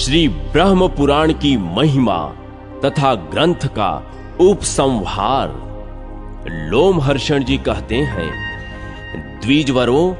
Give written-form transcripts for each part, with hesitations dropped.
श्री ब्रह्म पुराण की महिमा तथा ग्रंथ का उपसंहार। लोमहर्षण जी कहते हैं, द्विजवरों,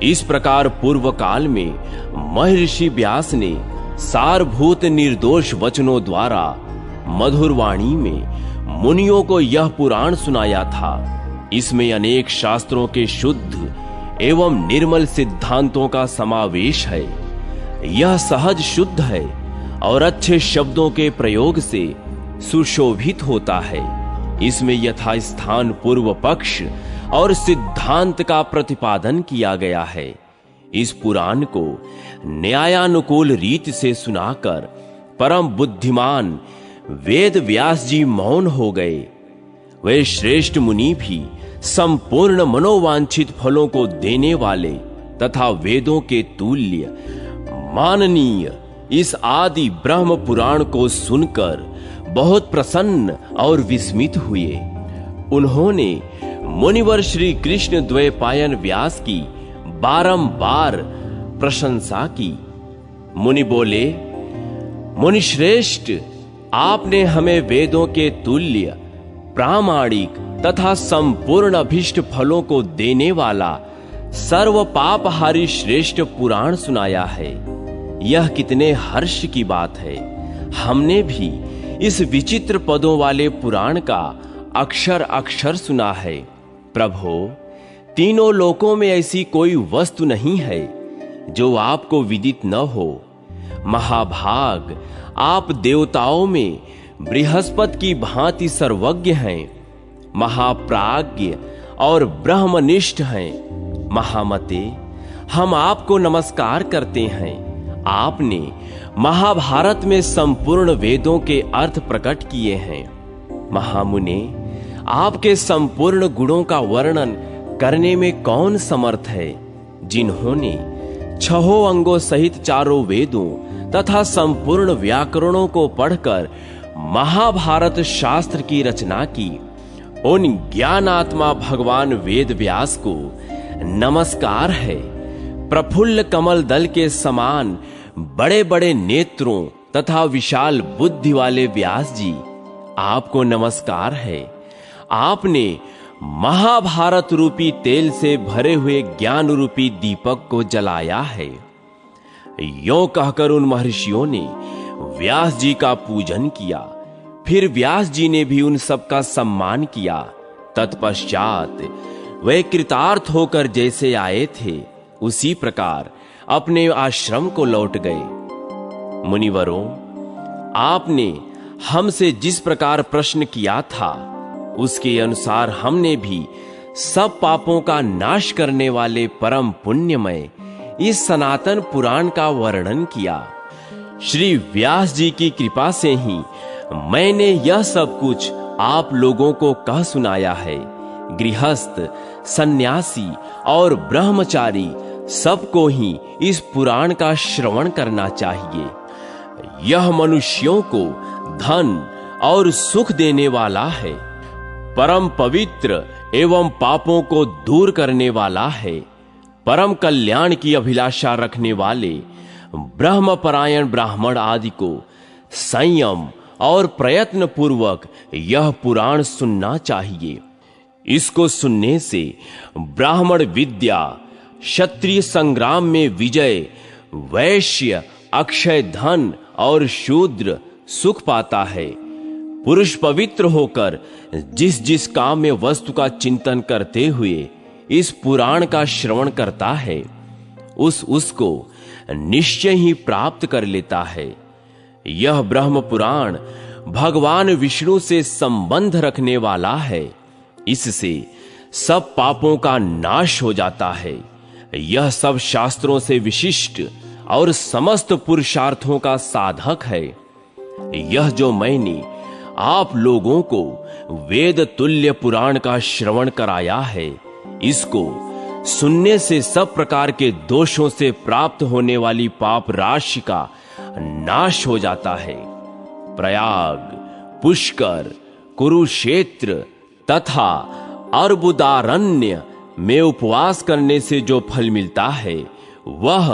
इस प्रकार पूर्व काल में महर्षि व्यास ने सारभूत निर्दोष वचनों द्वारा मधुर वाणी में मुनियों को यह पुराण सुनाया था। इसमें अनेक शास्त्रों के शुद्ध एवं निर्मल सिद्धांतों का समावेश है। यह सहज शुद्ध है और अच्छे शब्दों के प्रयोग से सुशोभित होता है। इसमें यथास्थान पूर्व पक्ष और सिद्धांत का प्रतिपादन किया गया है। इस पुराण को न्यायानुकूल रीत से सुनाकर परम बुद्धिमान वेद व्यास जी मौन हो गए। वे श्रेष्ठ मुनि भी संपूर्ण मनोवांछित फलों को देने वाले तथा वेदों के तुल्य माननीय इस आदि ब्रह्म पुराण को सुनकर बहुत प्रसन्न और विस्मित हुए। उन्होंने मुनिवर श्री कृष्ण द्वैपायन व्यास की बारंबार प्रशंसा की। मुनि बोले, मुनि श्रेष्ठ, आपने हमें वेदों के तुल्य प्रामाणिक तथा संपूर्ण अभिष्ट फलों को देने वाला सर्व पापहारी श्रेष्ठ पुराण सुनाया है। यह कितने हर्ष की बात है। हमने भी इस विचित्र पदों वाले पुराण का अक्षर अक्षर सुना है। प्रभो, तीनों लोकों में ऐसी कोई वस्तु नहीं है जो आपको विदित न हो। महाभाग, आप देवताओं में बृहस्पति की भांति सर्वज्ञ हैं, महाप्राज्ञ और ब्रह्मनिष्ठ हैं। महामते, हम आपको नमस्कार करते हैं। आपने महाभारत में संपूर्ण वेदों के अर्थ प्रकट किए हैं। महामुने, आपके संपूर्ण गुणों का वर्णन करने में कौन समर्थ है, जिन्होंने छहों अंगों सहित चारों वेदों तथा संपूर्ण व्याकरणों को पढ़कर महाभारत शास्त्र की रचना की। उन ज्ञानात्मा भगवान वेद व्यास को नमस्कार है। प्रफुल्ल कमल दल के समान बड़े बड़े नेत्रों तथा विशाल बुद्धि वाले व्यास जी, आपको नमस्कार है। आपने महाभारत रूपी तेल से भरे हुए ज्ञान रूपी दीपक को जलाया है। यों कहकर उन महर्षियों ने व्यास जी का पूजन किया। फिर व्यास जी ने भी उन सबका सम्मान किया। तत्पश्चात वे कृतार्थ होकर जैसे आए थे उसी प्रकार अपने आश्रम को लौट गए। मुनिवरों, आपने हमसे जिस प्रकार प्रश्न किया था उसके अनुसार हमने भी सब पापों का नाश करने वाले परम पुण्यमय इस सनातन पुराण का वर्णन किया। श्री व्यास जी की कृपा से ही मैंने यह सब कुछ आप लोगों को कह सुनाया है। गृहस्थ, सन्यासी और ब्रह्मचारी सबको ही इस पुराण का श्रवण करना चाहिए। यह मनुष्यों को धन और सुख देने वाला है, परम पवित्र एवं पापों को दूर करने वाला है। परम कल्याण की अभिलाषा रखने वाले ब्रह्मपरायण ब्राह्मण आदि को संयम और प्रयत्न पूर्वक यह पुराण सुनना चाहिए। इसको सुनने से ब्राह्मण विद्या, क्षत्रिय संग्राम में विजय, वैश्य अक्षय धन और शूद्र सुख पाता है। पुरुष पवित्र होकर जिस जिस काम में वस्तु का चिंतन करते हुए इस पुराण का श्रवण करता है, उसको निश्चय ही प्राप्त कर लेता है। यह ब्रह्म पुराण भगवान विष्णु से संबंध रखने वाला है। इससे सब पापों का नाश हो जाता है। यह सब शास्त्रों से विशिष्ट और समस्त पुरुषार्थों का साधक है। यह जो मैंने आप लोगों को वेद तुल्य पुराण का श्रवण कराया है, इसको सुनने से सब प्रकार के दोषों से प्राप्त होने वाली पाप राशि का नाश हो जाता है। प्रयाग, पुष्कर, कुरुक्षेत्र तथा अर्बुदारण्य में उपवास करने से जो फल मिलता है, वह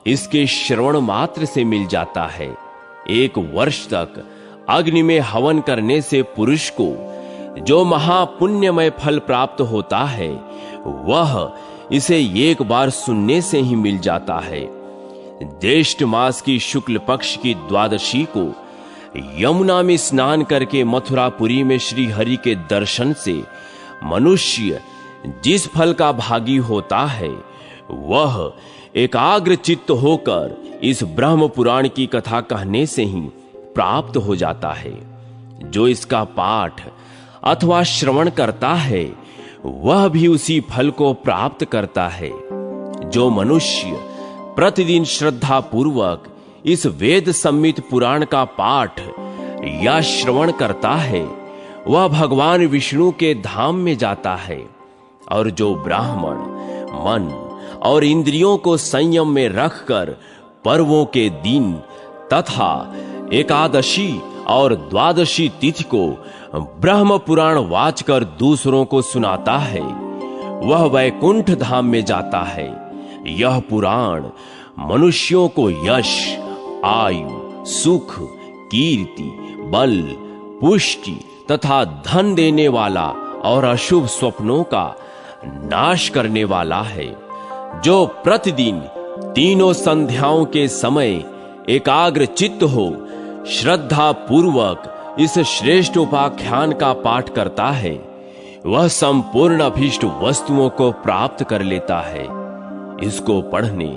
इसके श्रवण मात्र से मिल जाता है। 1 वर्ष तक अग्नि में हवन करने से पुरुष को जो महापुण्यमय फल प्राप्त होता है वह इसे एक बार सुनने से ही मिल जाता है। ज्येष्ठ मास की शुक्ल पक्ष की द्वादशी को यमुना में स्नान करके मथुरापुरी में श्री हरि के दर्शन से मनुष्य जिस फल का भागी होता है वह एकाग्र चित्त होकर इस ब्रह्म पुराण की कथा कहने से ही प्राप्त हो जाता है। जो इसका पाठ अथवा श्रवण करता है वह भी उसी फल को प्राप्त करता है। जो मनुष्य प्रतिदिन श्रद्धा पूर्वक इस वेद सम्मित पुराण का पाठ या श्रवण करता है वह भगवान विष्णु के धाम में जाता है। और जो ब्राह्मण मन और इंद्रियों को संयम में रखकर पर्वों के दिन तथा एकादशी और द्वादशी तिथि को ब्रह्म पुराण वाचकर दूसरों को सुनाता है वह वैकुंठ धाम में जाता है। यह पुराण मनुष्यों को यश, आयु, सुख, कीर्ति, बल, पुष्टि तथा धन देने वाला और अशुभ स्वप्नों का नाश करने वाला है। जो प्रतिदिन तीनों संध्याओं के समय एकाग्र चित्त हो श्रद्धा पूर्वक इस श्रेष्ठ उपाख्यान का पाठ करता है वह संपूर्ण अभीष्ट वस्तुओं को प्राप्त कर लेता है। इसको पढ़ने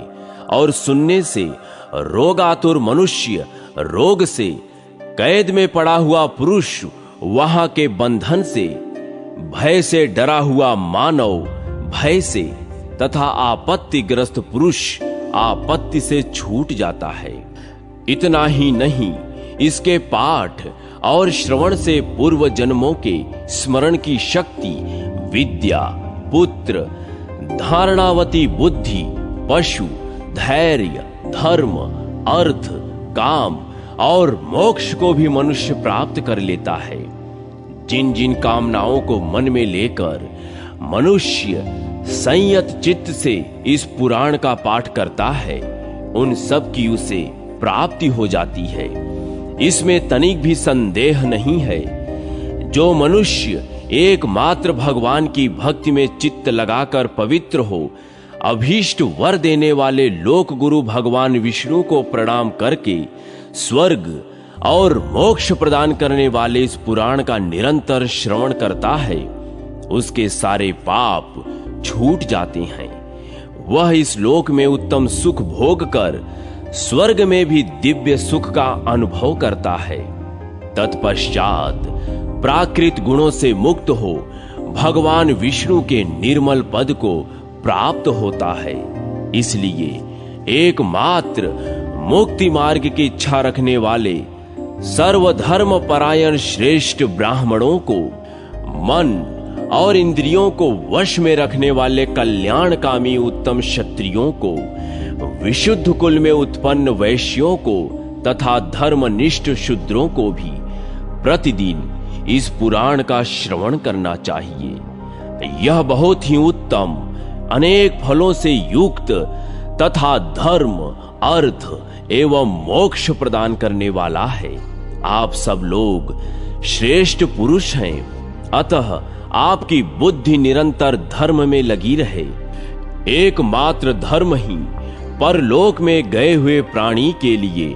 और सुनने से रोगातुर मनुष्य रोग से, कैद में पड़ा हुआ पुरुष वहां के बंधन से, भय से डरा हुआ मानव भय से तथा आपत्तिग्रस्त पुरुष आपत्ति से छूट जाता है। इतना ही नहीं, इसके पाठ और श्रवण से पूर्व जन्मों के स्मरण की शक्ति, विद्या, पुत्र, धारणावती बुद्धि, पशु, धैर्य, धर्म, अर्थ, काम और मोक्ष को भी मनुष्य प्राप्त कर लेता है। जिन जिन कामनाओं को मन में लेकर मनुष्य संयत चित्त से इस पुराण का पाठ करता है उन सब की उसे प्राप्ति हो जाती है। इसमें तनिक भी संदेह नहीं है। जो मनुष्य एकमात्र भगवान की भक्ति में चित्त लगाकर पवित्र हो, अभीष्ट वर देने वाले लोक गुरु भगवान विष्णु को प्रणाम करके स्वर्ग और मोक्ष प्रदान करने वाले इस पुराण का निरंतर श्रवण करता है उसके सारे पाप छूट जाते हैं। वह इस लोक में उत्तम सुख भोग कर स्वर्ग में भी दिव्य सुख का अनुभव करता है। तत्पश्चात प्राकृत गुणों से मुक्त हो भगवान विष्णु के निर्मल पद को प्राप्त होता है। इसलिए एकमात्र मुक्ति मार्ग की इच्छा रखने वाले सर्वधर्म परायण श्रेष्ठ ब्राह्मणों को, मन और इंद्रियों को वश में रखने वाले कल्याणकामी उत्तम क्षत्रियों को, विशुद्ध कुल में उत्पन्न वैश्यों को तथा धर्मनिष्ठ शूद्रों को भी प्रतिदिन इस पुराण का श्रवण करना चाहिए। यह बहुत ही उत्तम, अनेक फलों से युक्त तथा धर्म, अर्थ एवं मोक्ष प्रदान करने वाला है। आप सब लोग श्रेष्ठ पुरुष हैं, अतः आपकी बुद्धि निरंतर धर्म में लगी रहे। एकमात्र धर्म ही परलोक में गए हुए प्राणी के लिए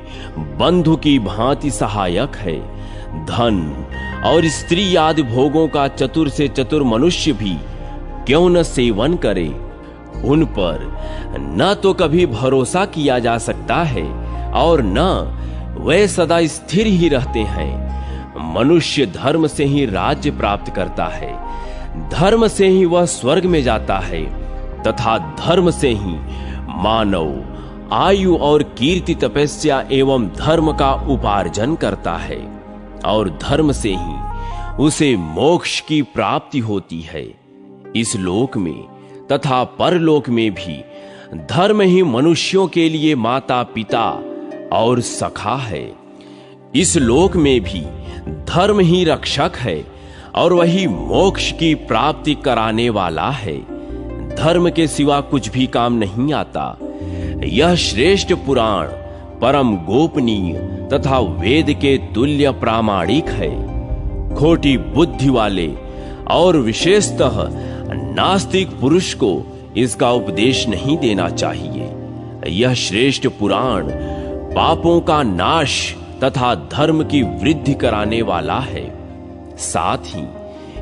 बंधु की भांति सहायक है। धन और स्त्री आदि भोगों का चतुर से चतुर मनुष्य भी क्यों न सेवन करे, उन पर न तो कभी भरोसा किया जा सकता है और न वे सदा स्थिर ही रहते हैं। मनुष्य धर्म से ही राज्य प्राप्त करता है, धर्म से ही वह स्वर्ग में जाता है तथा धर्म से ही मानव आयु और कीर्ति, तपस्या एवं धर्म का उपार्जन करता है और धर्म से ही उसे मोक्ष की प्राप्ति होती है। इस लोक में तथा परलोक में भी धर्म ही मनुष्यों के लिए माता पिता और सखा है। इस लोक में भी धर्म ही रक्षक है और वही मोक्ष की प्राप्ति कराने वाला है। धर्म के सिवा कुछ भी काम नहीं आता। यह श्रेष्ठ पुराण परम गोपनीय तथा वेद के तुल्य प्रामाणिक है। खोटी बुद्धि वाले और विशेषतः नास्तिक पुरुष को इसका उपदेश नहीं देना चाहिए। यह श्रेष्ठ पुराण पापों का नाश तथा धर्म की वृद्धि कराने वाला है। साथ ही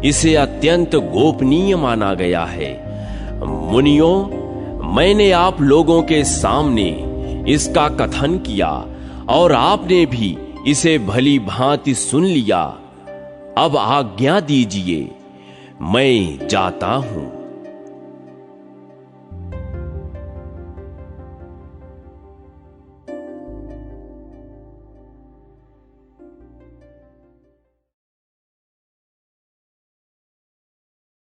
इसे अत्यंत गोपनीय माना गया है। मुनियों, मैंने आप लोगों के सामने इसका कथन किया और आपने भी इसे भली भांति सुन लिया। अब आज्ञा दीजिए, मैं जाता हूं।